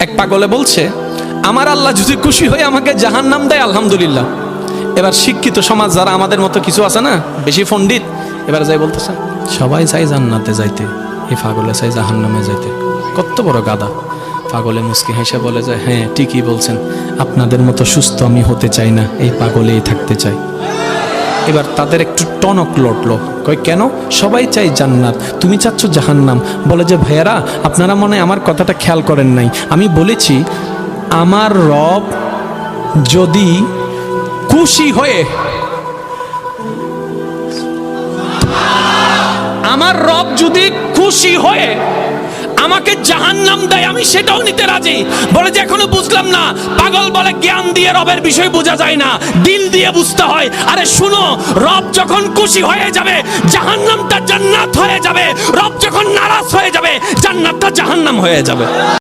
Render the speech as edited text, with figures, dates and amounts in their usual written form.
এক পাগলে বলছে, আমার আল্লাহ যদি খুশি হয়ে আমাকে জাহান্নাম দেয় আলহামদুলিল্লাহ। এবার শিক্ষিত সমাজ যারা আমাদের মতো কিছু আছে না, বেশি পণ্ডিত, এবার যাই বলতেছে সবাই চাই জান্নাতে যাইতে, এই পাগলে চাই জাহান্নামে যাইতে। কত বড় গাদা। পাগলে মুস্কি হেসে বলে যায়, হ্যাঁ ঠিকই বলছেন, আপনাদের মতো সুস্থ আমি হতে চাই না, এই পাগলেই থাকতে চাই। এবার তাদের একটু টনক লটলো, কই কেন? সবাই চাই জান্নাত, তুমি চাচ্ছ জাহান্নাম। বলে যে ভাইয়ারা, আপনারা মনে হয় আমার কথাটা খেয়াল করেন নাই। আমি বলেছি আমার রব যদি খুশি হয়ে, আমার রব যদি খুশি হয়ে আমাকে জাহান্নাম দেয়, আমি সেটাও নিতে রাজি। বলে যে এখনো বুঝলাম না। পাগল বলে জ্ঞান দিয়ে রবের বিষয় বোঝা যায় না, দিল দিয়ে বুঝতে হয়। আরে শুনো, রব যখন খুশি হয়ে যাবে জাহান্নামটা জান্নাত হয়ে যাবে, রব যখন নারাজ হয়ে যাবে জান্নাতটা জাহান্নাম হয়ে যাবে।